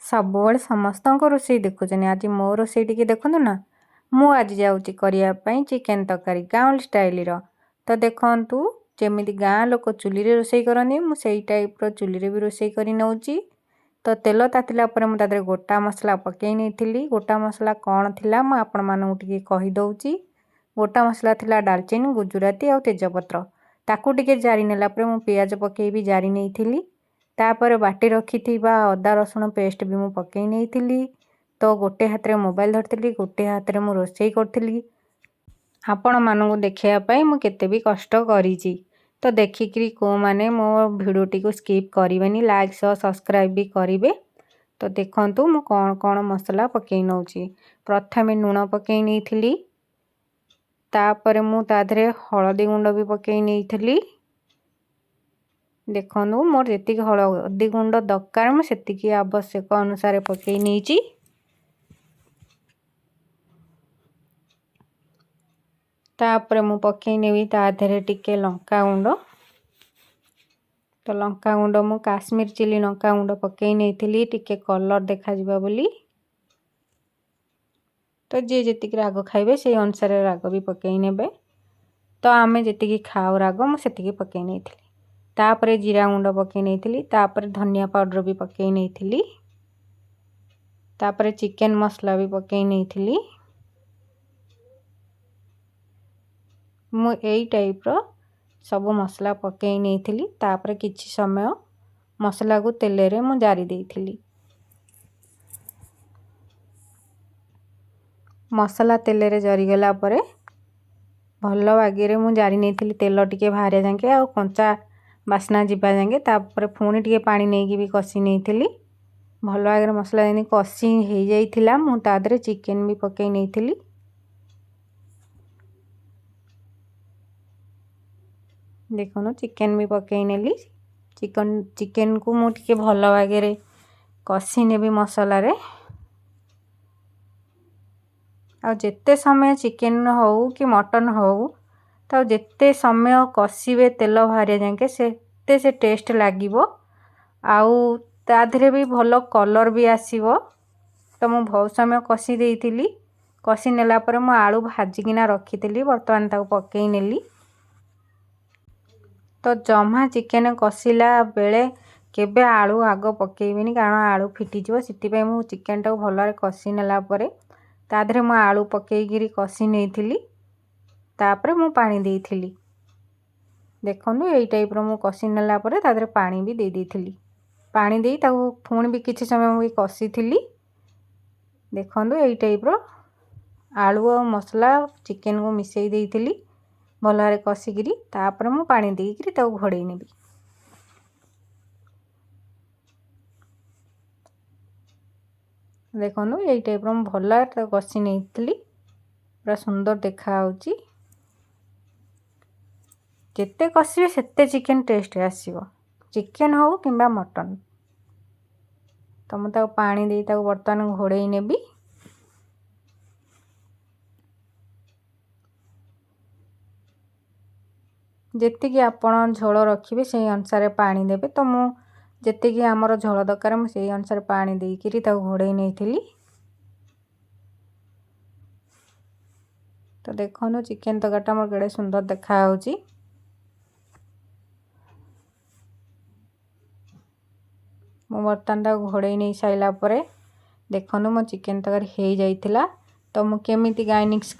ସବୁବେଳେ ସମସ୍ତଙ୍କ ରୋଷେଇ ଦେଖୁଛନ୍ତି, ଆଜି ମୋ ରୋଷେଇ ଟିକେ ଦେଖନ୍ତୁ ନା। ମୁଁ ଆଜି ଯାଉଛି କରିବା ପାଇଁ ଚିକେନ୍ ତରକାରୀ ଗାଉଁଲି ଷ୍ଟାଇଲର। ତ ଦେଖନ୍ତୁ, ଯେମିତି ଗାଁ ଲୋକ ଚୁଲିରେ ରୋଷେଇ କରନ୍ତି ମୁଁ ସେଇ ଟାଇପ୍ର ଚୁଲିରେ ବି ରୋଷେଇ କରି ନେଉଛି। ତ ତେଲ ତାତିଲା ପରେ ମୁଁ ତା ଦେହରେ ଗୋଟା ମସଲା ପକାଇ ନେଇଥିଲି। ଗୋଟା ମସଲା କ'ଣ ଥିଲା ମୁଁ ଆପଣମାନଙ୍କୁ ଟିକେ କହିଦେଉଛି। ଗୋଟା ମସଲା ଥିଲା ଡାଲଚିନି, ଗୁଜୁରାତି ଆଉ ତେଜପତ୍ର। ତାକୁ ଟିକେ ଜାରି ନେଲା ପରେ ମୁଁ ପିଆଜ ପକାଇ ବି ଜାରି ନେଇଥିଲି। ତାପରେ ବାଟି ରଖିଥିବା ଅଦା ରସୁଣ ପେଷ୍ଟ ବି ମୁଁ ପକାଇ ନେଇଥିଲି। ତ ଗୋଟେ ହାତରେ ମୋବାଇଲ ଧରିଥିଲି, ଗୋଟେ ହାତରେ ମୁଁ ରୋଷେଇ କରୁଥିଲି ଆପଣମାନଙ୍କୁ ଦେଖାଇବା ପାଇଁ ମୁଁ କେତେ ବି କଷ୍ଟ କରିଛି। ତ ଦେଖିକିରି କେଉଁମାନେ ମୋ ଭିଡ଼ିଓଟିକୁ ସ୍କିପ୍ କରିବେନି, ଲାଇକ୍ ସହ ସବସ୍କ୍ରାଇବ୍ ବି କରିବେ। ତ ଦେଖନ୍ତୁ ମୁଁ କ'ଣ କ'ଣ ମସଲା ପକାଇ ନେଉଛି। ପ୍ରଥମେ ଲୁଣ ପକାଇ ନେଇଥିଲି, ତାପରେ ମୁଁ ତା ଦେହରେ ହଳଦୀ ଗୁଣ୍ଡ ବି ପକାଇ ନେଇଥିଲି। ଦେଖନ୍ତୁ ମୋର ଯେତିକି ହଳଦୀ ଗୁଣ୍ଡ ଦରକାର ମୁଁ ସେତିକି ଆବଶ୍ୟକ ଅନୁସାରେ ପକାଇ ନେଇଛି। ତାପରେ ମୁଁ ପକାଇ ନେବି ତା ଦେହରେ ଟିକେ ଲଙ୍କାଗୁଣ୍ଡ। ତ ଲଙ୍କାଗୁଣ୍ଡ ମୁଁ କାଶ୍ମୀର ଚିଲି ଲଙ୍କାଗୁଣ୍ଡ ପକାଇ ନେଇଥିଲି ଟିକେ କଲର୍ ଦେଖାଯିବ ବୋଲି। ତ ଯିଏ ଯେତିକି ରାଗ ଖାଇବେ ସେଇ ଅନୁସାରେ ରାଗ ବି ପକାଇ ନେବେ। ତ ଆମେ ଯେତିକି ଖାଉ ରାଗ ମୁଁ ସେତିକି ପକାଇ ନେଇଥିଲି। ତାପରେ ଜିରା ଗୁଣ୍ଡ ପକାଇ ନେଇଥିଲି, ତାପରେ ଧନିଆ ପାଉଡ଼ର ବି ପକାଇ ନେଇଥିଲି, ତାପରେ ଚିକେନ୍ ମସଲା ବି ପକାଇ ନେଇଥିଲି। ମୁଁ ଏଇ ଟାଇପ୍ର ସବୁ ମସଲା ପକାଇ ନେଇଥିଲି। ତାପରେ କିଛି ସମୟ ମସଲାକୁ ତେଲରେ ମୁଁ ଜାରି ଦେଇଥିଲି। ମସଲା ତେଲରେ ଜରିଗଲା ପରେ ଭଲ ବାଗରେ ମୁଁ ଜାରି ନେଇଥିଲି, ତେଲ ଟିକେ ବାହାରିବା ଯାକେ ଆଉ କଞ୍ଚା ବାସ୍ନା ଯିବା ଯାକେ। ତାପରେ ପୁଣି ଟିକେ ପାଣି ନେଇକି ବି କଷି ନେଇଥିଲି। ଭଲ ଭାବରେ ମସଲା ଯେମିତି କଷି ହେଇଯାଇଥିଲା ମୁଁ ତା ଦେହରେ ଚିକେନ୍ ବି ପକାଇ ନେଇଥିଲି। ଦେଖନ୍ତୁ ଚିକେନ୍ ବି ପକାଇ ନେଲି। ଚିକେନ୍କୁ ମୁଁ ଟିକେ ଭଲ ଭାବରେ କଷି ନେବି ମସଲାରେ। ଆଉ ଯେତେ ସମୟ ଚିକେନ୍ ହେଉ କି ମଟନ୍ ହେଉ ତ ଯେତେ ସମୟ କଷିବେ ତେଲ ବାହାରିବା ଯାକେ ସେତେ ସେ ଟେଷ୍ଟ ଲାଗିବ। ଆଉ ତା ଦେହରେ ବି ଭଲ କଲର୍ ବି ଆସିବ। ତ ମୁଁ ବହୁତ ସମୟ କଷି ଦେଇଥିଲି। କଷି ନେଲା ପରେ ମୁଁ ଆଳୁ ଭାଜିକିନା ରଖିଥିଲି, ବର୍ତ୍ତମାନ ତାକୁ ପକାଇ ନେଲି। ତ ଜମା ଚିକେନ୍ କଷିଲା ବେଳେ କେବେ ଆଳୁ ଆଗ ପକାଇବେନି, କାରଣ ଆଳୁ ଫିଟିଯିବ। ସେଥିପାଇଁ ମୁଁ ଚିକେନ୍ଟାକୁ ଭଲରେ କଷି ନେଲା ପରେ ତା ଦେହରେ ମୁଁ ଆଳୁ ପକାଇକିରି କଷି ନେଇଥିଲି। ତାପରେ ମୁଁ ପାଣି ଦେଇଥିଲି। ଦେଖନ୍ତୁ ଏଇ ଟାଇପ୍ର ମୁଁ କଷି ନେଲା ପରେ ତା ଦେହରେ ପାଣି ବି ଦେଇ ଦେଇଥିଲି। ପାଣି ଦେଇ ତାକୁ ପୁଣି ବି କିଛି ସମୟ ମୁଁ କଷିଥିଲି। ଦେଖନ୍ତୁ ଏଇ ଟାଇପ୍ର ଆଳୁ ଆଉ ମସଲା ଚିକେନ୍କୁ ମିଶାଇ ଦେଇଥିଲି ଭଲ ଭାବରେ କଷିକିରି। ତାପରେ ମୁଁ ପାଣି ଦେଇକିରି ତାକୁ ଘୋଡ଼େଇ ନେବି। ଦେଖନ୍ତୁ ଏଇ ଟାଇପ୍ର ମୁଁ ଭଲ ଭାବରେ ତାକୁ କଷି ନେଇଥିଲି, ପୁରା ସୁନ୍ଦର ଦେଖାଯାଉଛି। ଯେତେ କଷିବେ ସେତେ ଚିକେନ୍ ଟେଷ୍ଟ ଆସିବ, ଚିକେନ୍ ହେଉ କିମ୍ବା ମଟନ୍। ତ ମୁଁ ତାକୁ ପାଣି ଦେଇ ତାକୁ ବର୍ତ୍ତମାନ ଘୋଡ଼େଇ ନେବି। ଯେତିକି ଆପଣ ଝୋଳ ରଖିବେ ସେଇ ଅନୁସାରେ ପାଣି ଦେବେ। ତ ମୁଁ ଯେତିକି ଆମର ଝୋଳ ଦରକାର ମୁଁ ସେଇ ଅନୁସାରେ ପାଣି ଦେଇକିରି ତାକୁ ଘୋଡ଼େଇ ନେଇଥିଲି। ତ ଦେଖନ୍ତୁ ଚିକେନ୍ ତରକାରୀଟା ମୋର କେଡ଼େ ସୁନ୍ଦର ଦେଖାଯାଉଛି। ମୁଁ ବର୍ତ୍ତମାନ ତାକୁ ଘୋଡ଼େଇ ନେଇ ସାରିଲା ପରେ ଦେଖନ୍ତୁ ମୋ ଚିକେନ୍ ତରକାରୀ ହେଇଯାଇଥିଲା। ତ ମୁଁ କେମିତି ଗାଇନିକ୍ସ